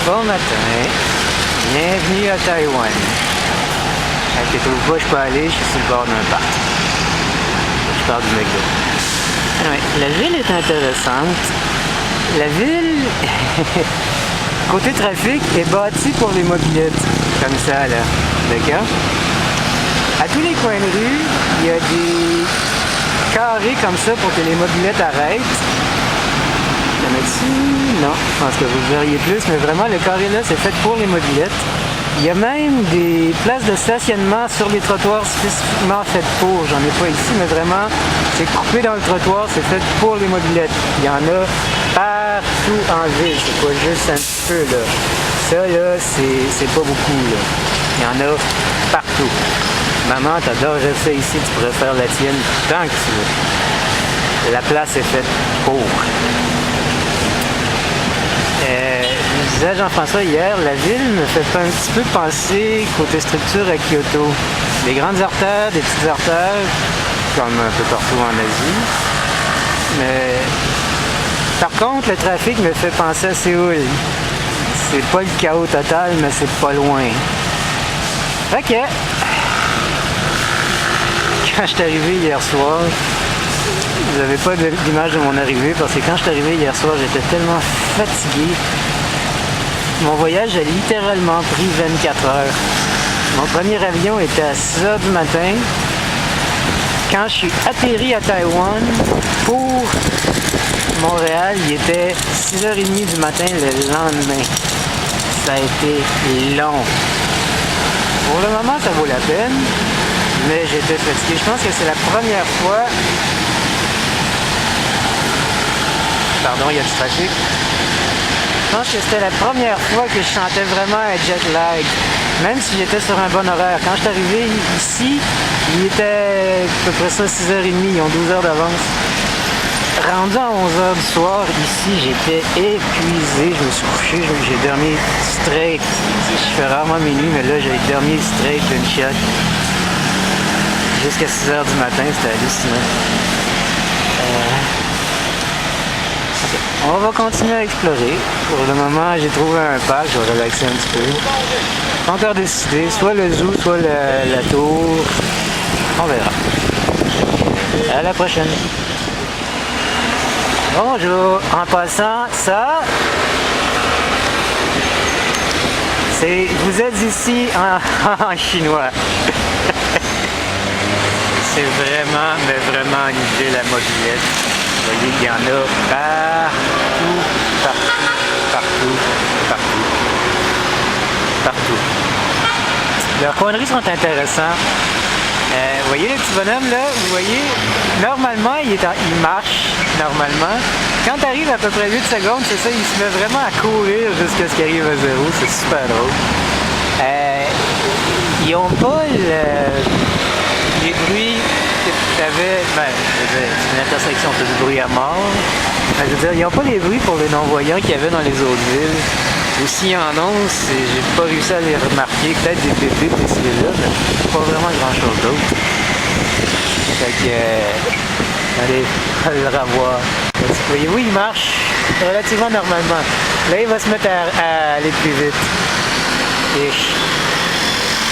Bon matin, bienvenue à Taïwan. Inquiétez-vous pas, je peux aller, je suis sur le bord d'un parc. Je pars du McDo. Ouais, la ville est intéressante. La ville, côté trafic, est bâtie pour les mobylettes, comme ça là, d'accord? À tous les coins de rue, il y a des carrés comme ça pour que les mobylettes arrêtent. Il y en a-tu? Non, je pense que vous verriez plus, mais vraiment le carré là c'est fait pour les mobylettes. Il y a même des places de stationnement sur les trottoirs spécifiquement faites pour. J'en ai pas ici, mais vraiment, c'est coupé dans le trottoir, c'est fait pour les mobylettes. Il y en a partout en ville, c'est pas juste un petit peu là. Ça là, c'est pas beaucoup là. Il y en a partout. Maman, t'adorerais ça ici, tu pourrais faire la tienne tant que tu veux. La place est faite pour. Je disais à Jean-François hier, la ville me fait un petit peu penser côté structure à Kyoto. Des grandes artères, des petites artères, comme un peu partout en Asie. Mais par contre, le trafic me fait penser à Séoul. C'est pas le chaos total, mais c'est pas loin. Fait que, quand je suis arrivé hier soir, vous n'avez pas d'image de mon arrivée parce que quand je suis arrivé hier soir, j'étais tellement fatigué. Mon voyage a littéralement pris 24 heures. Mon premier avion était à 6 h du matin. Quand je suis atterri à Taïwan pour Montréal, il était 6h30 du matin le lendemain. Ça a été long. Pour le moment, ça vaut la peine, mais j'étais fatigué. Je pense que c'est la première fois... Pardon, il y a du trafic. Je pense que c'était la première fois que je sentais vraiment un jet lag, même si j'étais sur un bon horaire. Quand je suis arrivé ici, il était à peu près ça 6h30, ils ont 12 heures d'avance. Rendu à 11 h du soir, ici, j'étais épuisé, je me suis couché, j'ai dormi straight. Je fais rarement mes nuits, mais là, j'ai dormi straight d'une shot. Jusqu'à 6 h du matin, c'était hallucinant. On va continuer à explorer. Pour le moment, j'ai trouvé un parc, je vais relaxer un petit peu. Pas encore décidé, soit le zoo, soit la tour. On verra. À la prochaine. Bonjour. En passant, ça, c'est... Vous êtes ici en chinois. C'est vraiment, mais vraiment une idée, la mobilette. Vous voyez, il y en a partout, partout. Leurs conneries sont intéressants. Vous voyez le petit bonhomme là? Vous voyez, normalement, il marche, normalement. Quand tu arrives à peu près 8 secondes, c'est ça, il se met vraiment à courir jusqu'à ce qu'il arrive à 0. C'est super drôle. Ils n'ont pas les bruits que tu avais, c'est une intersection, tu as du bruit à mort. Je veux dire, ils n'ont pas les bruits pour les non-voyants qu'il y avait dans les autres villes. Ou s'il y en a, j'ai pas réussi à les remarquer, peut-être des bébés ici et là, mais pas vraiment grand-chose d'autre. Fait que, allez, on va le revoir. Vous voyez, oui, il marche relativement normalement. Là, il va se mettre à aller plus vite. Et...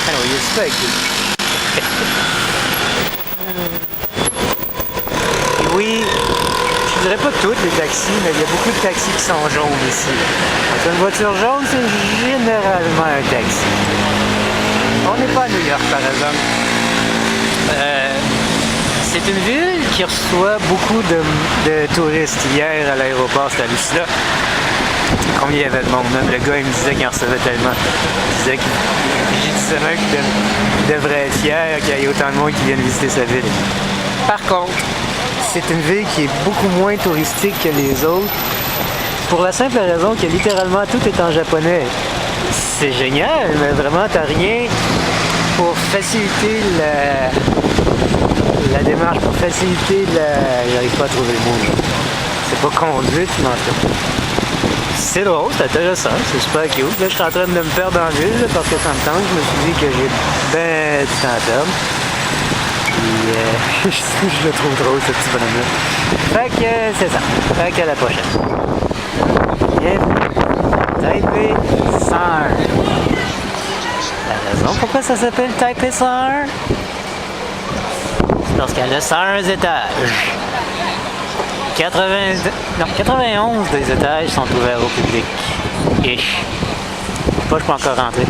Alors, il est super cool. Oui, je dirais pas toutes les taxis, mais il y a beaucoup de taxis qui sont jaunes ici. Donc une voiture jaune, c'est généralement un taxi. On n'est pas à New York, par exemple. C'est une ville qui reçoit beaucoup de touristes. Hier, à l'aéroport, c'était hallucinant. Combien il y avait de monde, même le gars, il me disait qu'il en recevait tellement. Il disait j'ai dit seulement qu'il devrait être fier qu'il y ait autant de monde qui viennent visiter sa ville. Par contre, c'est une ville qui est beaucoup moins touristique que les autres, pour la simple raison que littéralement tout est en japonais. C'est génial, mais vraiment t'as rien pour faciliter la démarche, pour faciliter j'arrive pas à trouver le mot. C'est pas conduite, mais en fait. C'est drôle, c'est intéressant, c'est super cute. Là, je suis en train de me perdre dans la ville là, parce que ça me tente. Je me suis dit que j'ai ben du temps à perdre. Puis, je le trouve drôle, ce petit bonhomme-là. Fait que c'est ça. Fait qu'à la prochaine. Bienvenue. Taipei. 101. La raison pourquoi ça s'appelle Taipei 101, c'est parce qu'elle a 101 étages. 91 des étages sont ouverts au public. Ish. Pas, je peux encore rentrer.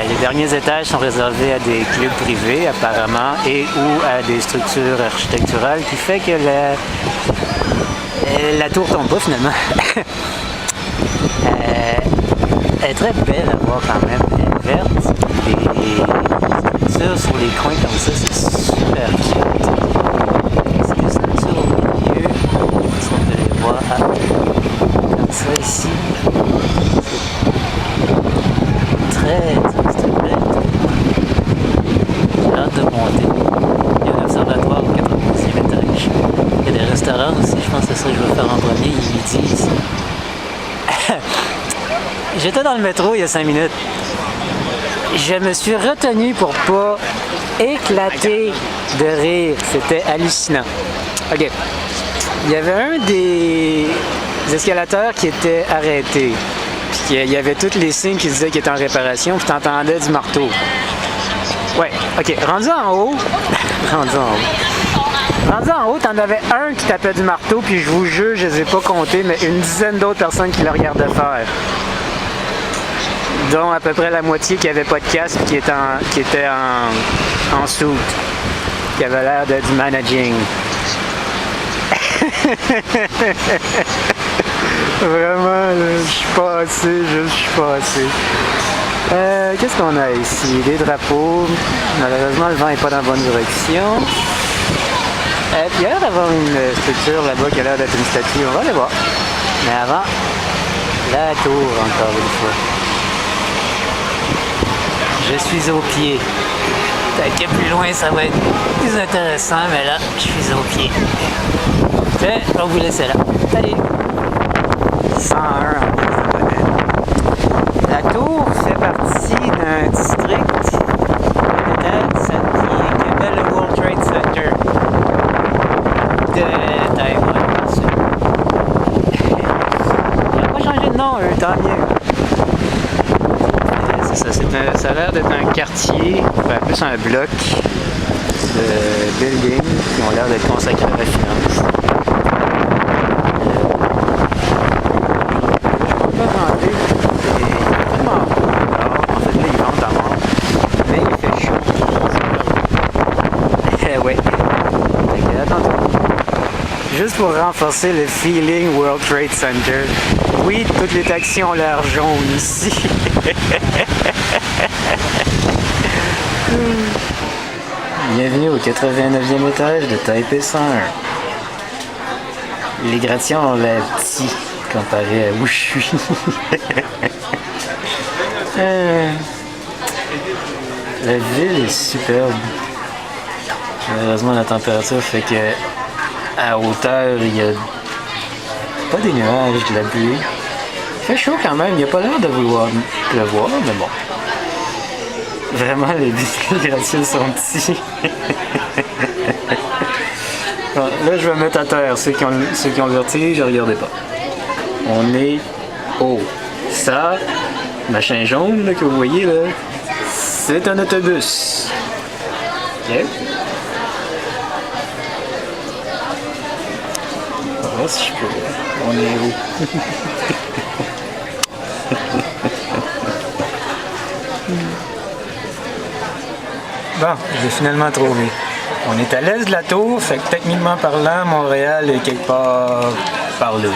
Les derniers étages sont réservés à des clubs privés, apparemment, et ou à des structures architecturales, qui fait que la tour tombe pas, finalement. Elle est très belle à voir quand même. Elle est verte. Les structures sur les coins comme ça, c'est super cute. C'est des structures au milieu. Si on peut les voir comme ça ici. C'est belle. J'ai hâte de monter. Il y a un observatoire au 91e étage. Il y a des restaurants aussi, je pense que c'est ça que je vais faire en premier, ils me disent. J'étais dans le métro il y a 5 minutes. Je me suis retenu pour pas éclater de rire. C'était hallucinant. OK. Il y avait un des escalateurs qui était arrêté. Puis il y avait tous les signes qui disaient qu'il était en réparation, puis t'entendais du marteau. Ouais, OK. Rendu en haut, t'en avais un qui tapait du marteau, puis je vous jure, je les ai pas comptés, mais une dizaine d'autres personnes qui le regardaient faire. Dont à peu près la moitié qui avait pas de casque, qui était en suit, qui avait l'air de du managing. Vraiment, je suis passé. Qu'est-ce qu'on a ici? Des drapeaux. Malheureusement, le vent n'est pas dans la bonne direction. Puis il y a l'air d'avoir une structure là-bas qui a l'air d'être une statue. On va aller voir. Mais avant, la tour encore une fois. Je suis au pied. Peut-être que plus loin, ça va être plus intéressant, mais là, je suis au pied. Et on va vous laisser là. Allez! 101 en plus de modèle. La tour fait partie d'un district qui s'appelle le World Trade Center de Taïwan. Ils n'ont pas changé de nom, eux, tant mieux. C'est ça, ça a l'air d'être un quartier, enfin, plus un bloc de buildings qui ont l'air d'être consacrés à la finance. Juste pour renforcer le feeling World Trade Center. Oui, toutes les taxis ont l'air jaunes ici. Bienvenue au 89e étage de Taipei 101. Les gratte-ciels ont l'air petits comparé à où je suis. La ville est superbe. Malheureusement, la température fait que à hauteur, il n'y a pas des nuages, de la pluie. Il fait chaud quand même, il n'y a pas l'air de vouloir pleuvoir, mais bon. Vraiment, les gratte-ciels sont petits. Bon, là, je vais mettre à terre ceux qui ont le vertige, regardez pas. On est haut. Ça, machin jaune là, que vous voyez là, c'est un autobus. OK? Si je peux. On est où? Bon, j'ai finalement trouvé. On est à l'est de la tour, fait que techniquement parlant, Montréal est quelque part par là.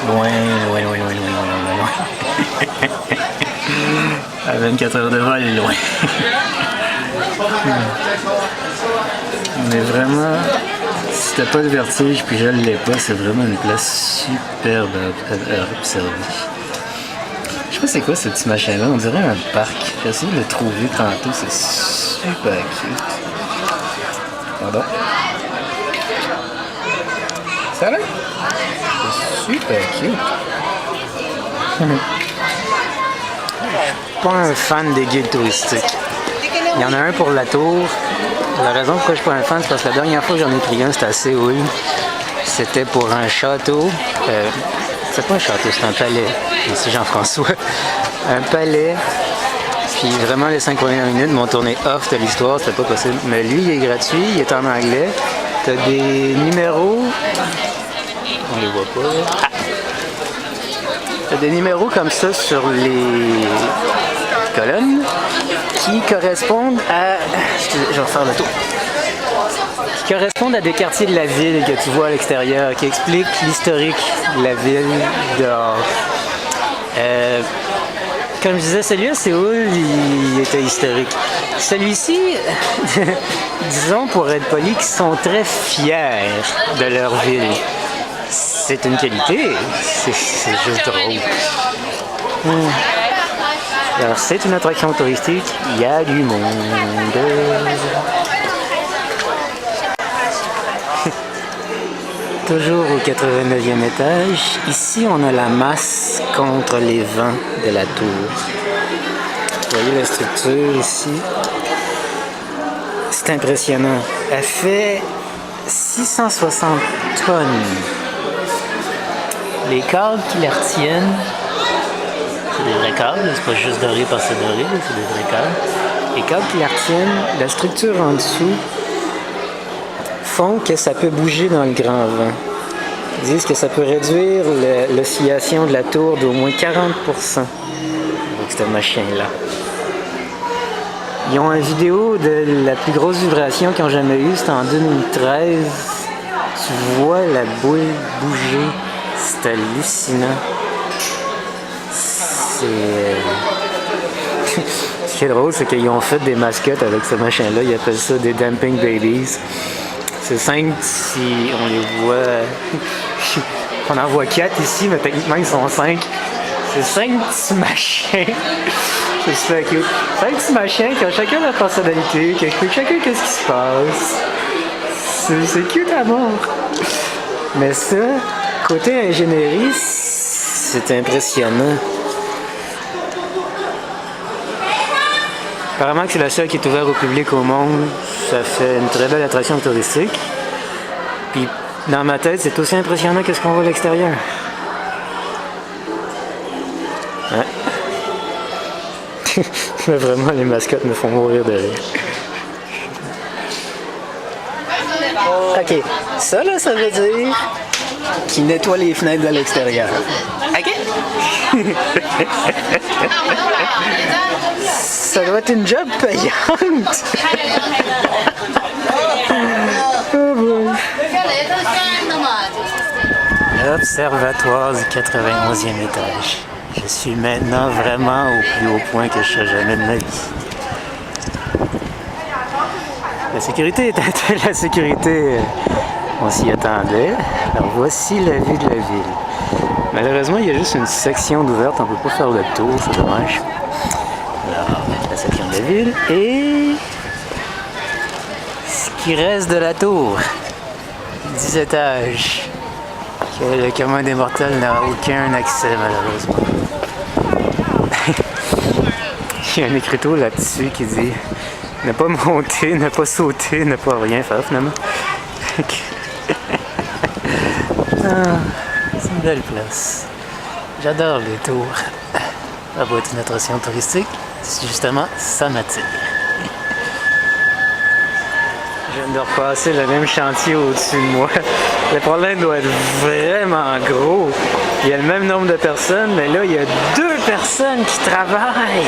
Loin. À 24 heures de vol, loin. On est vraiment... Si t'as pas de vertige puis je l'ai pas, c'est vraiment une place superbe à observer. Je sais pas c'est quoi ce petit machin-là, on dirait un parc. J'ai essayé de le trouver tantôt, c'est super cute. Pardon. Ça va? C'est super cute. Je suis pas un fan des guides touristiques. Il y en a un pour la tour. La raison pourquoi je suis pas un fan, c'est parce que la dernière fois que j'en ai pris un, c'était à Séoul. C'était pour un château. c'est pas un château, c'est un palais. Merci Jean-François. Un palais. Puis vraiment, les 5 premières minutes m'ont tourné off de l'histoire, c'était pas possible. Mais lui, il est gratuit, il est en anglais. T'as des numéros. On les voit pas. Ah. T'as des numéros comme ça sur les colonnes qui correspondent à. Excusez, je vais refaire le tour. Qui correspondent à des quartiers de la ville que tu vois à l'extérieur, qui expliquent l'historique de la ville dehors. Comme je disais, celui-là, Séoul, il était historique. Celui-ci, disons pour être poli, qui sont très fiers de leur ville. C'est une qualité, c'est juste drôle. Alors, c'est une attraction touristique, il y a du monde. Toujours au 89e étage. Ici, on a la masse contre les vents de la tour. Vous voyez la structure ici? C'est impressionnant. Elle fait 660 tonnes. Les câbles qui la retiennent, c'est des vrais câbles, c'est pas juste doré parce que c'est doré, c'est des vrais câbles. Les câbles qui la retiennent, la structure en dessous, font que ça peut bouger dans le grand vent. Ils disent que ça peut réduire l'oscillation de la tour d'au moins 40% avec cette machine-là. Ils ont une vidéo de la plus grosse vibration qu'ils ont jamais eue, c'était en 2013. Tu vois la boule bouger, c'est hallucinant. Ce qui est drôle, c'est qu'ils ont fait des mascottes avec ce machin-là, ils appellent ça des Damping Babies. C'est 5 si on les voit. On en voit 4 ici, mais techniquement ils sont 5. C'est 5 petits machins. C'est super cute. 5 petits machins qui ont chacun leur personnalité, qui expliquent chacun qu'est-ce qui se passe. C'est cute à mort. Mais ça, côté ingénierie, c'est impressionnant. Apparemment que c'est la seule qui est ouverte au public au monde. Ça fait une très belle attraction touristique. Puis dans ma tête, c'est aussi impressionnant que ce qu'on voit à l'extérieur. Ouais. Mais vraiment, les mascottes me font mourir de rire. Ok, ça là, ça veut dire qu'il nettoie les fenêtres de l'extérieur. Ok? Ça doit être une job payante. Oh boy. L'observatoire du 91e étage. Je suis maintenant vraiment au plus haut point que je serai jamais de ma vie. La sécurité est la sécurité. On s'y attendait. Alors voici la vue de la ville. Malheureusement, il y a juste une section d'ouverte. On ne peut pas faire le tour, c'est dommage. Alors, la section de la ville et ce qui reste de la tour. 10 étages. Le commun des mortels n'a aucun accès, malheureusement. Il y a un écriteau là-dessus qui dit ne pas monter, ne pas sauter, ne pas rien faire finalement. C'est une belle place. J'adore les tours. Ça va être une attraction touristique. Justement, ça m'attire. Je viens de repasser le même chantier au-dessus de moi. Le problème doit être vraiment gros. Il y a le même nombre de personnes, mais là, il y a 2 personnes qui travaillent.